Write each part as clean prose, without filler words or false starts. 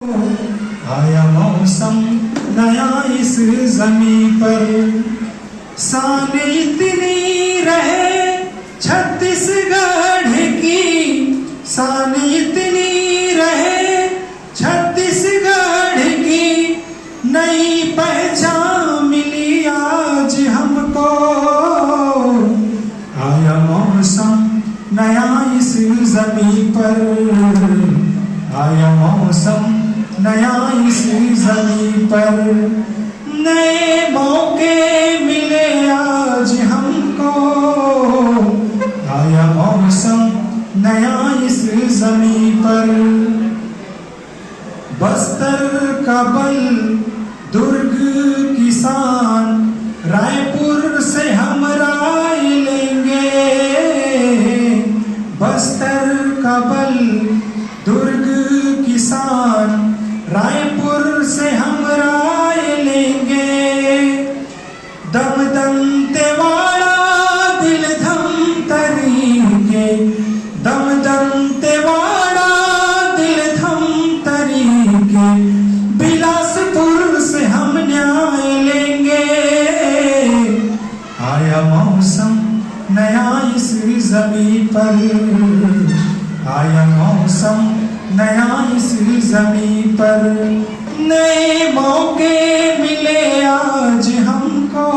आया मौसम नया इस ज़मीं पर, शान इतनी रहे छत्तीसगढ़ की, शान इतनी रहे छत्तीसगढ़ की, नई पहचान मिली आज हमको। आया मौसम नया इस ज़मीं पर, आया मौसम नया इस ज़मीं पर, नए मौके मिले आज हमको। आया मौसम नया इस ज़मीं पर, बस्तर का बल दुर्ग किसान, रायपुर से हम राय लेंगे। बस्तर का बल दुर्ग किसान, रायपुर से हम राय लेंगे। दम दंतेवाड़ा दिल धमतरी के, दम दंतेवाड़ा दिल धमतरी के, बिलासपुर से हम न्याय लेंगे। आया मौसम नया इस ज़मीं पर, आया मौसम नया इस ज़मीं पर, नए मौके मिले आज हमको।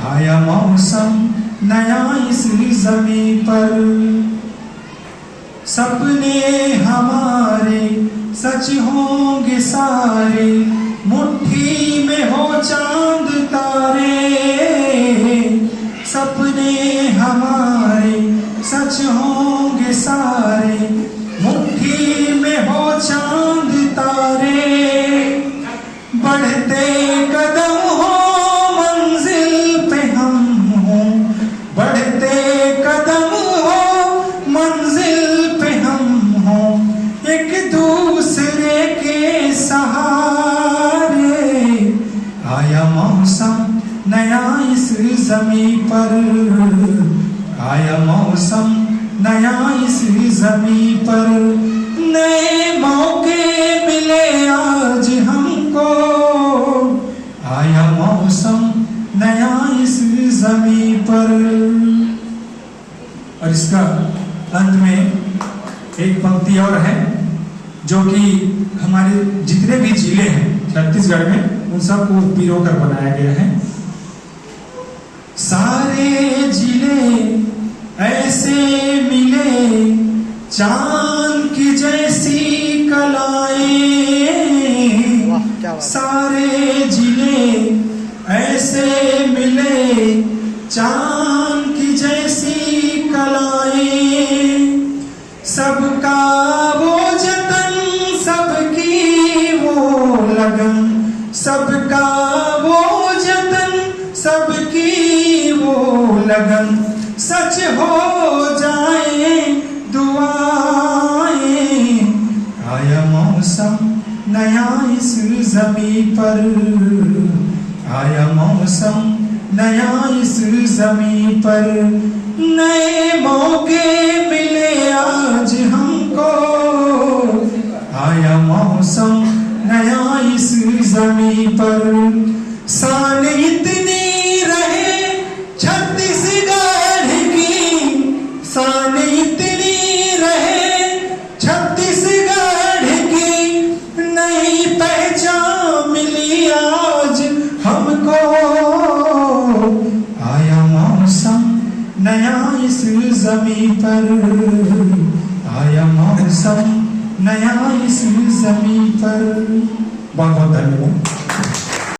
आया मौसम नया इस ज़मीं पर, सपने हमारे सच होंगे सारे, मुट्ठी में हो चांद तारे। सपने हमारे सच होंगे सारे, मुट्ठी में हो चांद तारे। बढ़ते कदम हो मंजिल पे हम हों, बढ़ते कदम हो मंजिल पे हम हों, एक दूसरे के सहारे। आया मौसम नया इस ज़मीं पर, आया मौसम नया इस ज़मीं पर, नए मौके मिले आज हमको। आया मौसम नया इस ज़मीं पर। और इसका अंत में एक पंक्ति और है जो कि हमारे जितने भी जिले हैं छत्तीसगढ़ में, उन सबको पिरोकर बनाया गया है। सारे जिले ऐसे मिले चांद की जैसी कलाएं, सारे जिले ऐसे मिले चांद की जैसी कलाएं। सबका वो जतन सबकी वो लगन, सबका वो जतन सबकी वो लगन, सच हो जाए दुआएं। आया मौसम नया इस ज़मीं पर, आया मौसम नया इस ज़मीं पर, नए मौके मिले आज हमको। आया मौसम नया इस ज़मीं पर, शान इतनी रहे छत्तीसगढ़ की, शान इतनी रहे छत्तीसगढ़ की, नई पहचान मिली आज हमको। आया मौसम नया इस ज़मीं पर, आया मौसम नया इस ज़मीं पर। बहुत बहुत धन्यवाद।